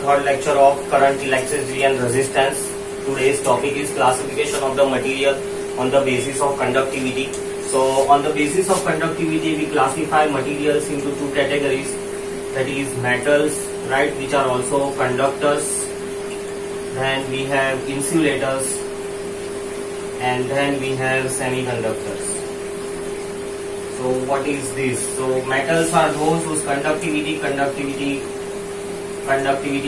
third lecture of current, electricity and resistance. Today's topic is classification of the material on the basis of conductivity. So on the basis of conductivity, we classify materials into two categories, that is metals, right, which are also conductors. Then we have insulators, and then we have semiconductors. So what is this? So metals are those whose conductivity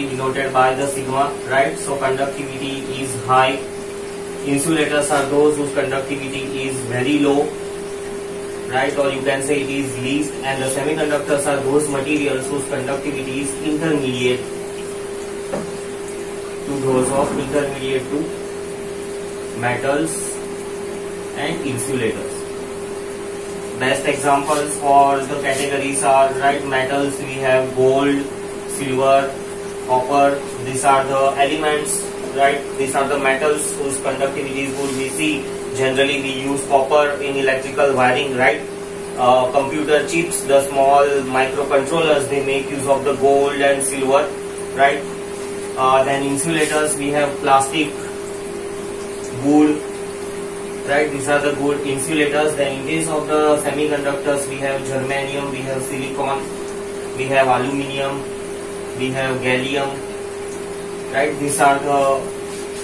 denoted by the sigma, right? So conductivity is high. Insulators are those whose conductivity is very low, right? Or you can say it is least. And the semiconductors are those materials whose conductivity is intermediate to metals and insulators. Best examples for the categories are, right, metals we have gold, silver, copper. These are the elements, right? These are the metals whose conductivity is good. We see generally we use copper in electrical wiring, right? Computer chips, the small microcontrollers, they make use of the gold and silver, right? Then insulators, we have plastic, wood, right? These are the good insulators. Then in case of the semiconductors, we have germanium, we have silicon, we have aluminium, we have gallium, right? These are the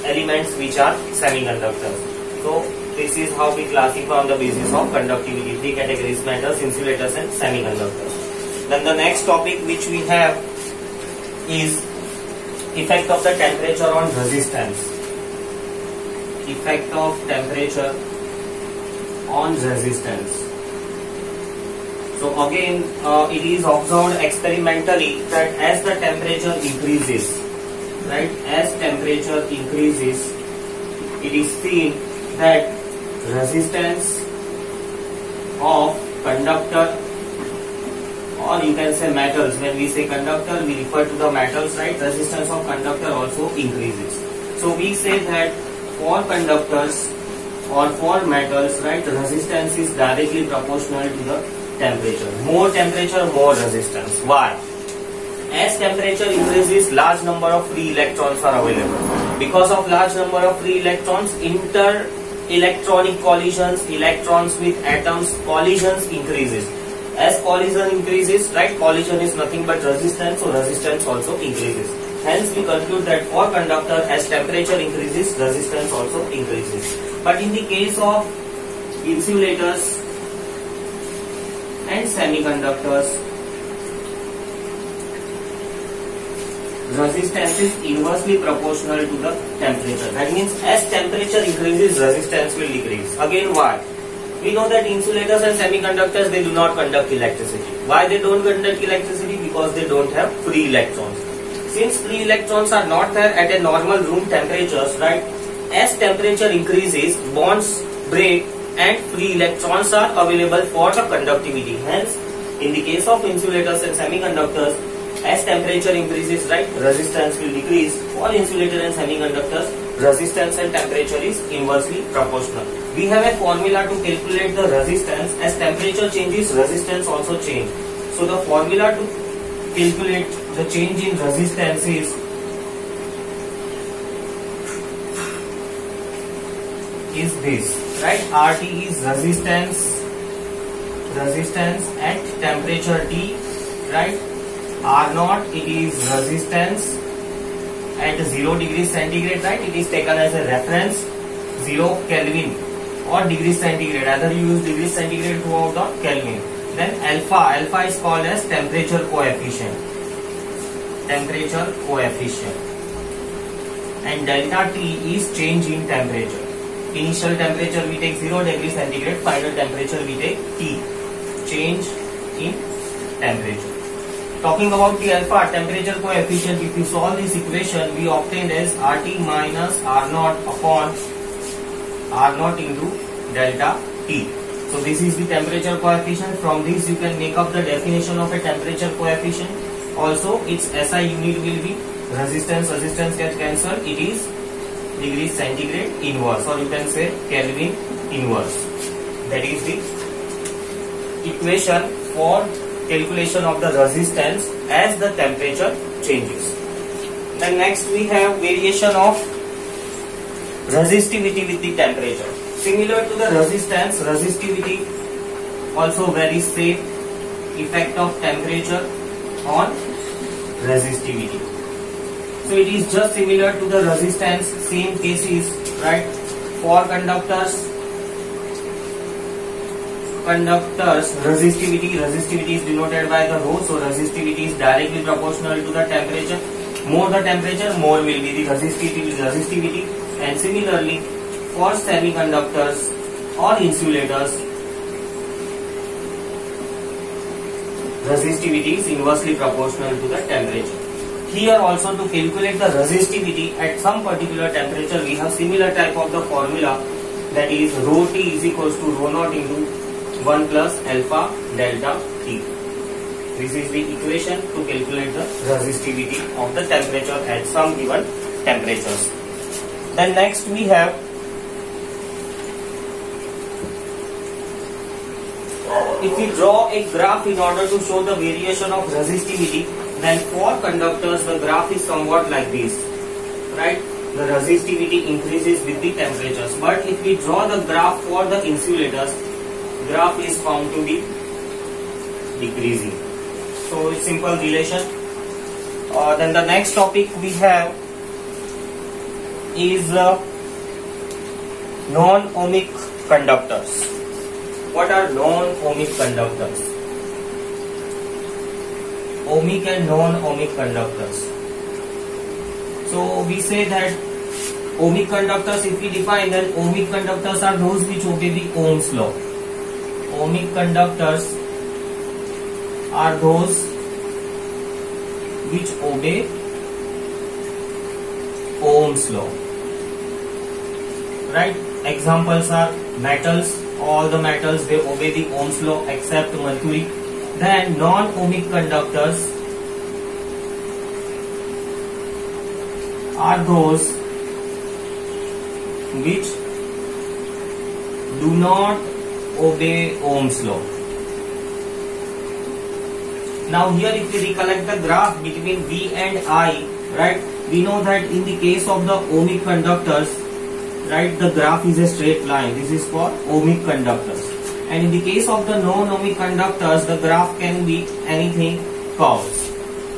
elements which are semiconductors. So this is how we classify on the basis of conductivity. Three categories: metals, insulators and semiconductors. Then the next topic which we have is effect of the temperature on resistance. Effect of temperature on resistance. So again, it is observed experimentally that as the temperature increases, right, as temperature increases, it is seen that resistance of conductor, or you can say metals. When we say conductor, we refer to the metals, right? Resistance of conductor also increases. So we say that for conductors or for metals, right, resistance is directly proportional to the temperature. More temperature, more resistance. Why? As temperature increases, large number of free electrons are available. Because of large number of free electrons, inter-electronic collisions, electrons with atoms, collisions increases. As collision increases, right, collision is nothing but resistance, so resistance also increases. Hence we conclude that for conductor, as temperature increases, resistance also increases. But in the case of insulators and semiconductors, resistance is inversely proportional to the temperature. That means as temperature increases, resistance will decrease. Again, why? We know that insulators and semiconductors, they do not conduct electricity. Why they don't conduct electricity? Because they don't have free electrons. Since free electrons are not there at a normal room temperatures, right? As temperature increases, bonds break and free electrons are available for the conductivity. Hence, in the case of insulators and semiconductors, as temperature increases, right, resistance will decrease. For insulator and semiconductors, resistance and temperature is inversely proportional. We have a formula to calculate the resistance. As temperature changes, resistance also changes. So the formula to calculate the change in resistance is this, right? RT is resistance at temperature T, right? R0, it is resistance at 0 degrees centigrade, right? It is taken as a reference, 0 Kelvin or degrees centigrade. Either you use degrees centigrade throughout or Kelvin. Then alpha is called as temperature coefficient. And delta T is change in temperature. Initial temperature we take 0 degrees centigrade, final temperature we take T, change in temperature. Talking about the alpha, temperature coefficient, if you solve this equation, we obtained as RT minus R0 upon R0 into delta T. So this is the temperature coefficient. From this you can make up the definition of a temperature coefficient. Also its SI unit will be resistance gets cancelled. It is degrees centigrade inverse, or you can say Kelvin inverse. That is the equation for calculation of the resistance as the temperature changes. Then next we have variation of resistivity with the temperature. Similar to the resistance, resistivity also varies same effect of temperature on resistivity. So it is just similar to the resistance, same cases, right? For conductors, resistivity is denoted by the rho, so resistivity is directly proportional to the temperature. More the temperature, more will be the resistivity. And similarly, for semiconductors or insulators, resistivity is inversely proportional to the temperature. Here also, to calculate the resistivity at some particular temperature, we have similar type of the formula, that is rho T is equals to rho naught into 1 plus alpha delta T. This is the equation to calculate the resistivity of the temperature at some given temperatures. Then next we have if we draw a graph in order to show the variation of resistivity, then for conductors the graph is somewhat like this, right? The resistivity increases with the temperatures. But if we draw the graph for the insulators, graph is found to be decreasing. So it's simple relation. Then the next topic we have is non-ohmic conductors. What are non-ohmic conductors? Ohmic and non-ohmic conductors. So we say that ohmic conductors, if we define, then ohmic conductors are those which obey the Ohm's law. Ohmic conductors are those which obey Ohm's law. Right? Examples are metals. All the metals, they obey the Ohm's law except mercury. Then non-ohmic conductors are those which do not obey Ohm's law. Now here if we recollect the graph between V and I, right, we know that in the case of the ohmic conductors, right, the graph is a straight line. This is for ohmic conductors. And in the case of the non-ohmic conductors, the graph can be anything curves.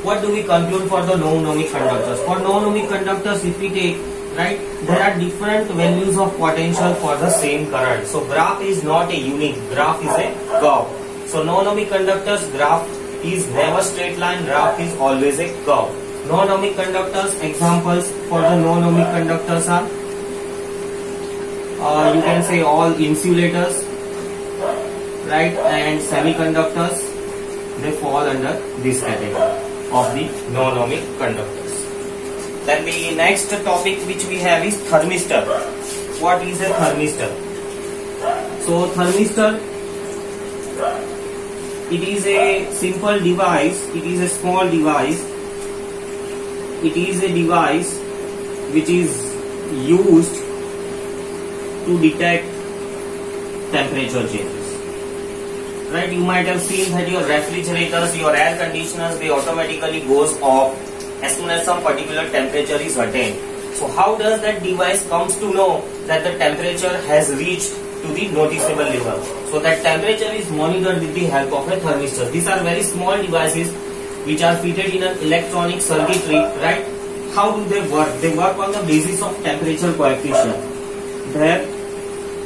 What do we conclude for the non-ohmic conductors? For non-ohmic conductors, if we take, right, there are different values of potential for the same current. So graph is not a unique, graph is a curve. So non-ohmic conductors, graph is never straight line, graph is always a curve. Non-ohmic conductors, examples for the non-ohmic conductors are, you can say all insulators, right, and semiconductors, they fall under this category of the non-ohmic conductors. Then the next topic which we have is thermistor. What is a thermistor? So thermistor, it is a simple device, it is a small device, it is a device which is used to detect temperature changes. Right, you might have seen that your refrigerators, your air conditioners, they automatically goes off as soon as some particular temperature is attained. So how does that device comes to know that the temperature has reached to the noticeable level? So that temperature is monitored with the help of a thermistor. These are very small devices which are fitted in an electronic circuitry, right? How do they work? They work on the basis of temperature coefficient. Their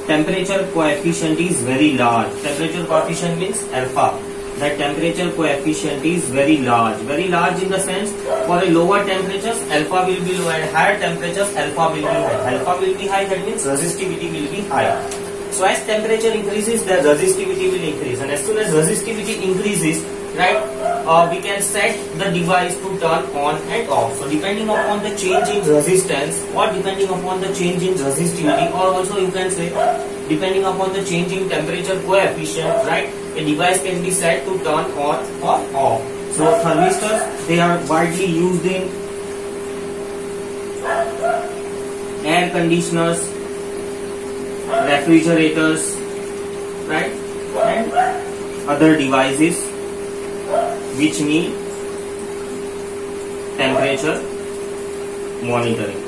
temperature coefficient is very large. Temperature coefficient means alpha. That temperature coefficient is very large. Very large in the sense, for a lower temperatures, alpha will be low, and higher temperatures, alpha will be high. Alpha will be high, that means resistivity will be high. So as temperature increases, the resistivity will increase, and as soon as resistivity increases, right, we can set the device to turn on and off. So depending upon the change in resistance, or depending upon the change in resistivity, or also you can say depending upon the change in temperature coefficient, right, a device can be set to turn on or off. So thermistors, they are widely used in air conditioners, refrigerators, right, and other devices which need temperature monitoring.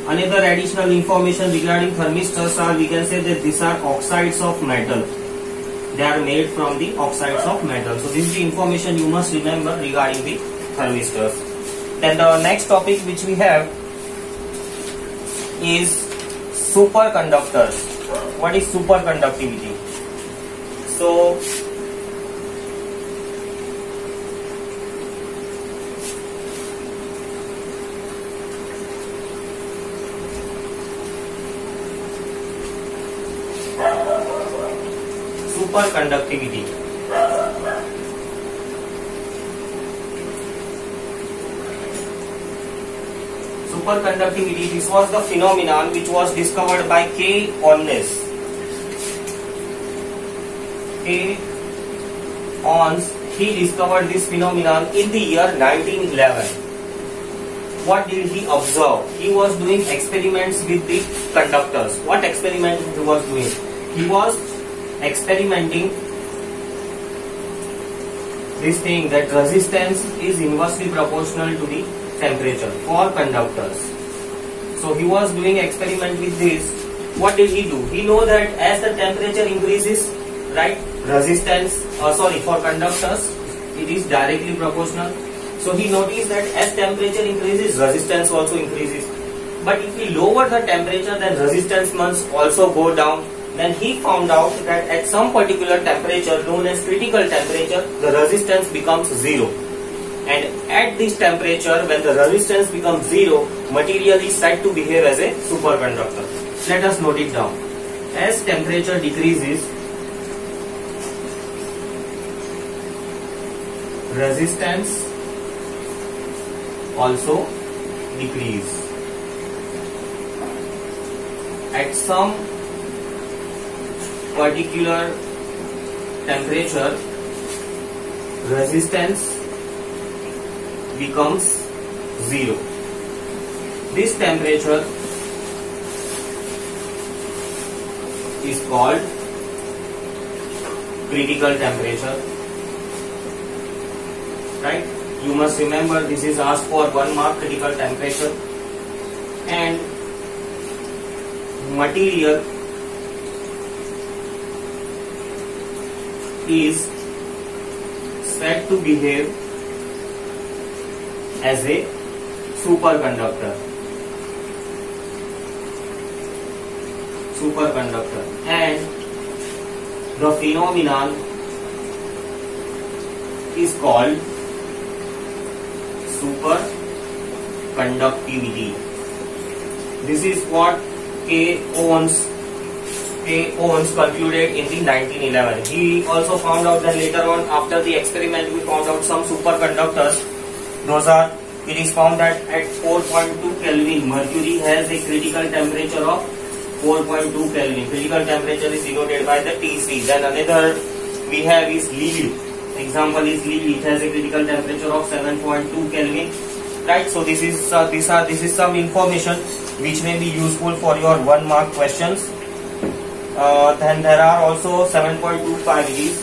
Another additional information regarding thermistors are, we can say that these are oxides of metal. They are made from the oxides of metal. So this is the information you must remember regarding the thermistors. Then the next topic which we have is superconductors. What is superconductivity? So superconductivity. Superconductivity, this was the phenomenon which was discovered by K. Onnes. K. Onnes, he discovered this phenomenon in the year 1911. What did he observe? He was doing experiments with the conductors. What experiment he was doing? He was experimenting this thing that resistance is inversely proportional to the temperature for conductors. So he was doing experiment with this. What did he do? He know that as the temperature increases, right, resistance, for conductors, it is directly proportional. So he noticed that as temperature increases, resistance also increases. But if we lower the temperature, then resistance must also go down. Then he found out that at some particular temperature, known as critical temperature, the resistance becomes zero. And at this temperature, when the resistance becomes zero, material is said to behave as a superconductor. Let us note it down. As temperature decreases, resistance also decreases. At some particular temperature, resistance becomes zero. This temperature is called critical temperature, right? You must remember this is asked for 1 mark, critical temperature. And material is said to behave as a superconductor. And the phenomenon is called superconductivity. This is what K. Onnes concluded in the 1911. He also found out that later on, after the experiment, we found out some superconductors. Those are, it is found that at 4.2 Kelvin, mercury has a critical temperature of 4.2 Kelvin. Critical temperature is denoted by the Tc. Then another we have is lead. Example is lead. It has a critical temperature of 7.2 Kelvin. Right. So this is some information which may be useful for your 1 mark questions. Then there are also 7.25 is.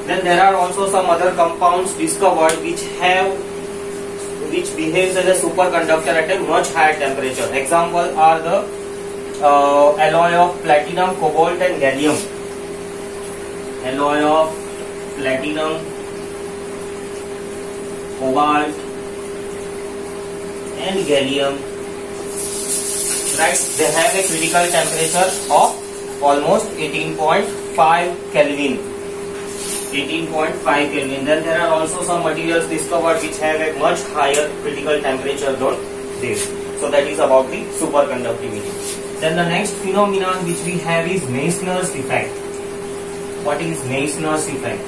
Then there are also some other compounds discovered which behaves as a superconductor at a much higher temperature. Example are the alloy of platinum, cobalt and gallium. Alloy of platinum, cobalt and gallium. Right, they have a critical temperature of almost 18.5 Kelvin. 18.5 Kelvin. Then there are also some materials discovered which have a much higher critical temperature than this. So that is about the superconductivity. Then the next phenomenon which we have is Meissner's effect. What is Meissner's effect?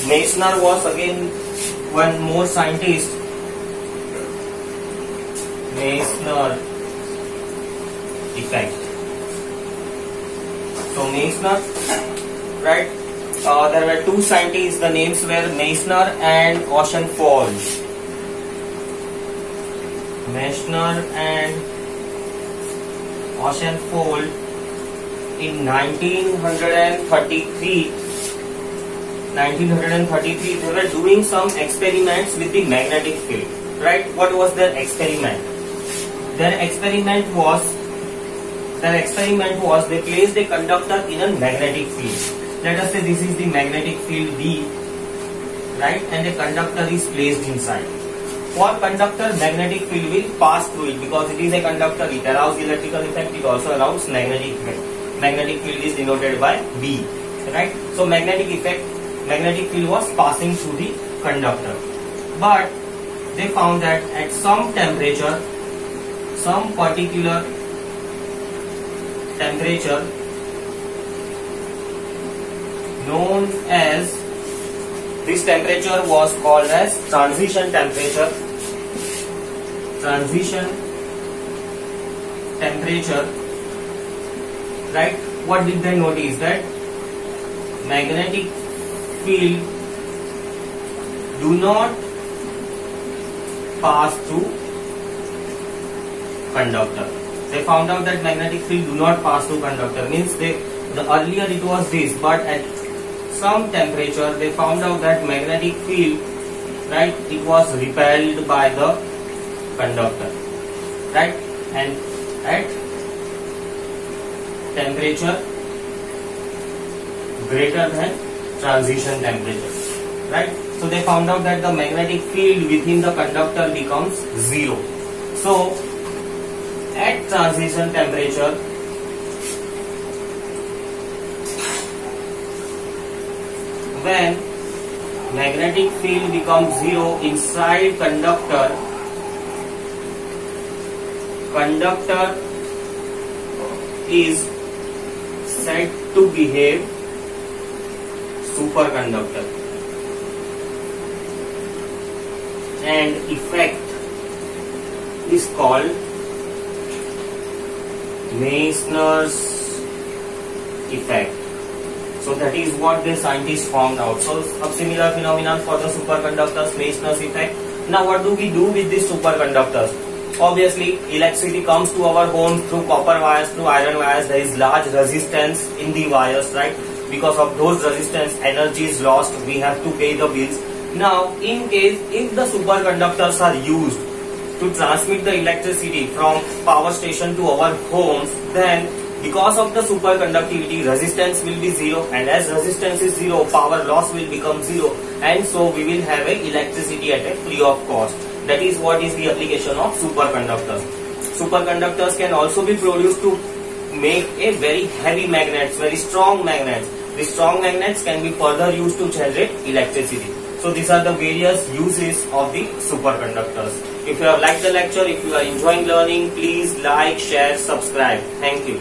Meissner was again one more scientist. Meissner effect. So Meissner, right? There were 2 scientists. The names were Meissner and Oceanfall. Meissner and Oceanfall in 1933 1933, they were doing some experiments with the magnetic field. Right? What was their experiment? Their experiment was they placed a conductor in a magnetic field. Let us say this is the magnetic field D, right? And a conductor is placed inside. For conductor, magnetic field will pass through it because it is a conductor. It allows electrical effect. It also allows magnetic effect. Magnetic field is denoted by B, right? So magnetic field was passing through the conductor, but they found that at some temperature, some particular temperature known as, this temperature was called as transition temperature. Right? What did they notice? That magnetic field do not pass through conductor. They found out that magnetic field do not pass through conductor. Means the earlier it was this, but at some temperature they found out that magnetic field, right, it was repelled by the conductor, right? And at temperature greater than transition temperature, right? So they found out that the magnetic field within the conductor becomes zero. So at transition temperature, when magnetic field becomes zero inside conductor is said to behave superconductor, and effect is called Meissner's effect. So that is what the scientists found out. So a similar phenomenon for the superconductors, Meissner's effect. Now what do we do with these superconductors? Obviously electricity comes to our home through copper wires, through iron wires. There is large resistance in the wires, right? Because of those resistance, energy is lost. We have to pay the bills. Now in case if the superconductors are used to transmit the electricity from power station to our homes, then because of the superconductivity, resistance will be zero, and as resistance is zero, power loss will become zero, and so we will have a electricity at a free of cost. That is what is the application of superconductors. Superconductors can also be produced to make a very heavy magnets, very strong magnets. The strong magnets can be further used to generate electricity. So these are the various uses of the superconductors. If you have liked the lecture, if you are enjoying learning, please like, share, subscribe. Thank you.